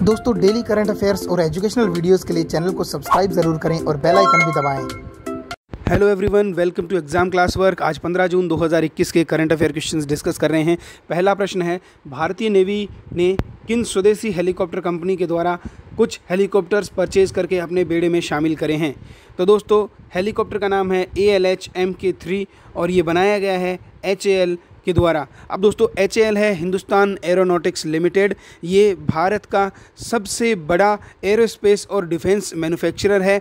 दोस्तों daily current affairs और educational videos के लिए चैनल को सब्सक्राइब जरूर करें और बेल आइकन भी दबाएं। Hello everyone, welcome to exam class work. आज 15 जून 2021 के करंट अफेयर क्वेश्चंस डिस्कस कर रहे हैं। पहला प्रश्न है, भारतीय नेवी ने किन स्वदेशी हेलीकॉप्टर कंपनी के द्वारा कुछ हेलीकॉप्टर्स परचेज करके अपने बेड़े में शामिल करे हैं? तो दोस्तों हेलीकॉप्टर का नाम है ALH Mk3 और ये बनाया गया है HAL के द्वारा। अब दोस्तों HAL है हिंदुस्तान एरोनॉटिक्स लिमिटेड। ये भारत का सबसे बड़ा एरोस्पेस और डिफेंस मैन्युफैक्चरर है।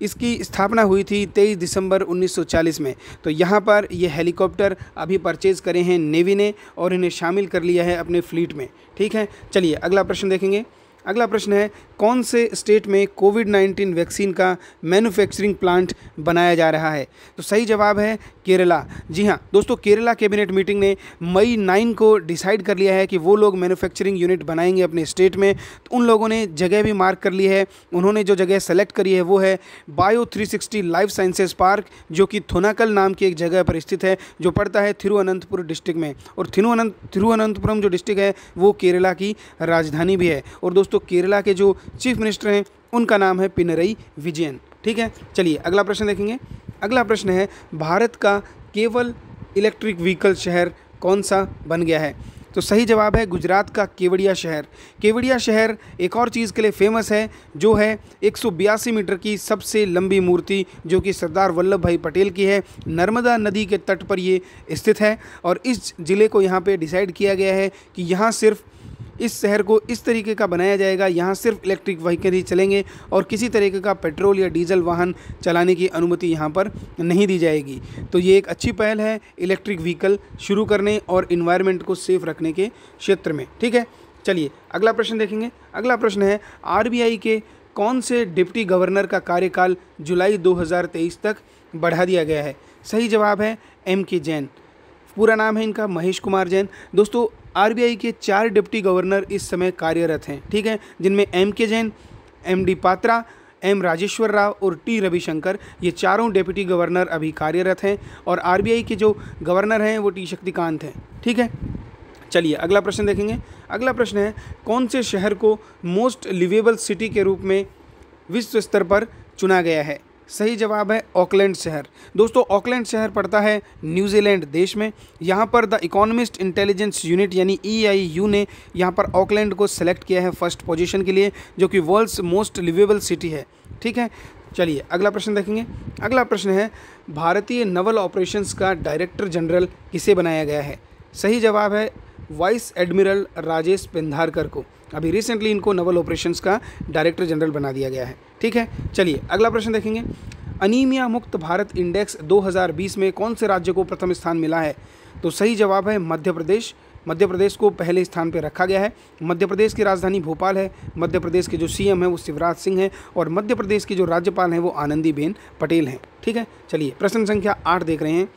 इसकी स्थापना हुई थी 23 दिसंबर 1940 में। तो यहाँ पर ये हेलीकॉप्टर अभी परचेज़ करे हैं नेवी ने और इन्हें शामिल कर लिया है अपने फ्लीट में। ठीक है, चलिए अगला प्रश्न देखेंगे। अगला प्रश्न है, कौन से स्टेट में कोविड-19 वैक्सीन का मैन्युफैक्चरिंग प्लांट बनाया जा रहा है? तो सही जवाब है केरला। जी हाँ दोस्तों, केरला कैबिनेट मीटिंग ने मई 9 को डिसाइड कर लिया है कि वो लोग मैन्युफैक्चरिंग यूनिट बनाएंगे अपने स्टेट में। तो उन लोगों ने जगह भी मार्क कर ली है। उन्होंने जो जगह सेलेक्ट करी है वो है बायो 360 लाइफ साइंसेज पार्क, जो कि थोनाकल नाम की एक जगह पर स्थित है, जो पड़ता है थिरुवनंतपुर डिस्ट्रिक्ट में। और थिरुवनंतपुरम जो डिस्ट्रिक्ट है वो केरला की राजधानी भी है। और दोस्तों केरला के जो चीफ मिनिस्टर हैं उनका नाम है पिनरई विजयन। ठीक है, चलिए अगला प्रश्न देखेंगे। अगला प्रश्न है, भारत का केवल इलेक्ट्रिक व्हीकल शहर कौन सा बन गया है? तो सही जवाब है गुजरात का केवड़िया शहर। केवड़िया शहर एक और चीज़ के लिए फेमस है, जो है 182 मीटर की सबसे लंबी मूर्ति, जो कि सरदार वल्लभ भाई पटेल की है। नर्मदा नदी के तट पर ये स्थित है और इस ज़िले को यहाँ पे डिसाइड किया गया है कि यहाँ सिर्फ इस शहर को इस तरीके का बनाया जाएगा, यहाँ सिर्फ इलेक्ट्रिक व्हीकल ही चलेंगे और किसी तरीके का पेट्रोल या डीजल वाहन चलाने की अनुमति यहाँ पर नहीं दी जाएगी। तो ये एक अच्छी पहल है इलेक्ट्रिक व्हीकल शुरू करने और इन्वायरमेंट को सेफ रखने के क्षेत्र में। ठीक है, चलिए अगला प्रश्न देखेंगे। अगला प्रश्न है, RBI के कौन से डिप्टी गवर्नर का कार्यकाल जुलाई 2023 तक बढ़ा दिया गया है? सही जवाब है MK जैन। पूरा नाम है इनका महेश कुमार जैन। दोस्तों RBI के 4 डिप्टी गवर्नर इस समय कार्यरत हैं। ठीक है, जिनमें MK Jain, MD Patra, M Rajeshwar Rao और T रविशंकर, ये चारों डिप्टी गवर्नर अभी कार्यरत हैं। और RBI के जो गवर्नर हैं वो T शक्तिकांत हैं। ठीक है, चलिए अगला प्रश्न देखेंगे। अगला प्रश्न है, कौन से शहर को मोस्ट लिवेबल सिटी के रूप में विश्व स्तर पर चुना गया है? सही जवाब है ऑकलैंड शहर। दोस्तों ऑकलैंड शहर पड़ता है न्यूजीलैंड देश में। यहाँ पर द इकोनॉमिस्ट इंटेलिजेंस यूनिट यानी EIU ने यहाँ पर ऑकलैंड को सेलेक्ट किया है फर्स्ट पोजीशन के लिए, जो कि वर्ल्ड्स मोस्ट लिवेबल सिटी है। ठीक है, चलिए अगला प्रश्न देखेंगे। अगला प्रश्न है, भारतीय नवल ऑपरेशंस का डायरेक्टर जनरल किसे बनाया गया है? सही जवाब है वाइस एडमिरल राजेश पेंधारकर को। अभी रिसेंटली इनको नवल ऑपरेशंस का डायरेक्टर जनरल बना दिया गया है। ठीक है, चलिए अगला प्रश्न देखेंगे। अनीमिया मुक्त भारत इंडेक्स 2020 में कौन से राज्य को प्रथम स्थान मिला है? तो सही जवाब है मध्य प्रदेश। मध्य प्रदेश को पहले स्थान पर रखा गया है। मध्य प्रदेश की राजधानी भोपाल है। मध्य प्रदेश के जो CM है वो शिवराज सिंह है और मध्य प्रदेश की जो राज्यपाल हैं वो आनंदीबेन पटेल हैं। ठीक है, चलिए प्रश्न संख्या 8 देख रहे हैं।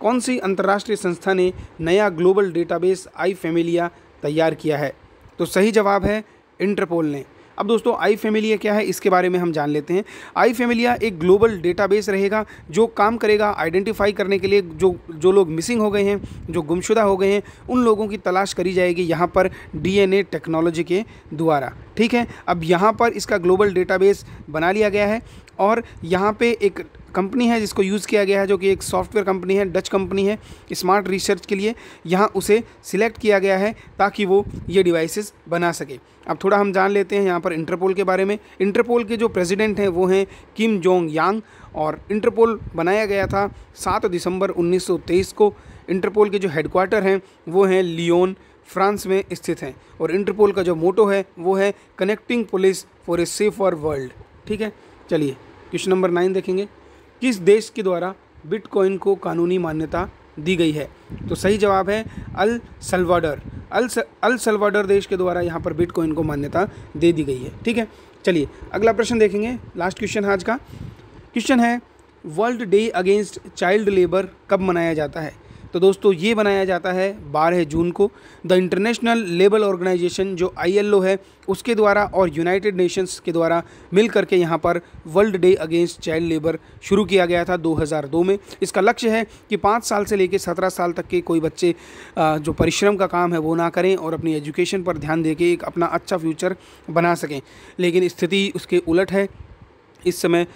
कौन सी अंतर्राष्ट्रीय संस्था ने नया ग्लोबल डेटाबेस iFamilia तैयार किया है? तो सही जवाब है इंटरपोल ने। अब दोस्तों iFamilia क्या है इसके बारे में हम जान लेते हैं। iFamilia एक ग्लोबल डेटाबेस रहेगा जो काम करेगा आइडेंटिफाई करने के लिए जो लोग मिसिंग हो गए हैं, जो गुमशुदा हो गए हैं, उन लोगों की तलाश करी जाएगी यहाँ पर DNA टेक्नोलॉजी के द्वारा। ठीक है, अब यहाँ पर इसका ग्लोबल डेटाबेस बना लिया गया है और यहाँ पे एक कंपनी है जिसको यूज़ किया गया है, जो कि एक सॉफ्टवेयर कंपनी है, डच कंपनी है, स्मार्ट रिसर्च के लिए यहाँ उसे सिलेक्ट किया गया है ताकि वो ये डिवाइसेस बना सके। अब थोड़ा हम जान लेते हैं यहाँ पर इंटरपोल के बारे में। इंटरपोल के जो प्रेसिडेंट हैं वो हैं किम जोंग यांग और इंटरपोल बनाया गया था 7 दिसंबर 1923 को। इंटरपोल के जो हेडक्वार्टर हैं वो हैं लियोन, फ्रांस में स्थित हैं। और इंटरपोल का जो मोटो है वो है connecting police for a safer world. ठीक है, चलिए क्वेश्चन नंबर 9 देखेंगे। किस देश के द्वारा बिटकॉइन को कानूनी मान्यता दी गई है? तो सही जवाब है अल सल्वाडोर देश के द्वारा यहाँ पर बिटकॉइन को मान्यता दे दी गई है। ठीक है, चलिए अगला प्रश्न देखेंगे। लास्ट क्वेश्चन आज का क्वेश्चन है, world day against child labour कब मनाया जाता है? तो दोस्तों ये बनाया जाता है 12 जून को। द इंटरनेशनल लेबर ऑर्गेनाइजेशन जो ILO है उसके द्वारा और यूनाइटेड नेशंस के द्वारा मिल करके यहाँ पर world day against child labour शुरू किया गया था 2002 में। इसका लक्ष्य है कि 5 साल से लेकर 17 साल तक के कोई बच्चे जो परिश्रम का काम है वो ना करें और अपनी एजुकेशन पर ध्यान देके एक अपना अच्छा फ्यूचर बना सकें। लेकिन स्थिति उसके उलट है। इस समय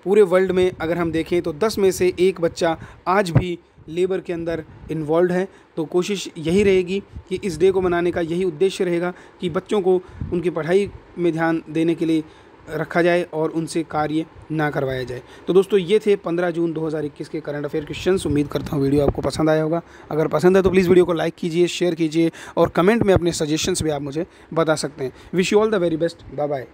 पूरे वर्ल्ड में अगर हम देखें तो 10 में से 1 बच्चा आज भी लेबर के अंदर इन्वॉल्व है। तो कोशिश यही रहेगी कि इस डे को मनाने का यही उद्देश्य रहेगा कि बच्चों को उनकी पढ़ाई में ध्यान देने के लिए रखा जाए और उनसे कार्य ना करवाया जाए। तो दोस्तों ये थे 15 जून 2021 के करंट अफेयर क्वेश्चंस। उम्मीद करता हूँ वीडियो आपको पसंद आया होगा। अगर पसंद है तो प्लीज़ वीडियो को लाइक कीजिए, शेयर कीजिए और कमेंट में अपने सजेशंस भी आप मुझे बता सकते हैं। Wish you all the very best. Bye bye.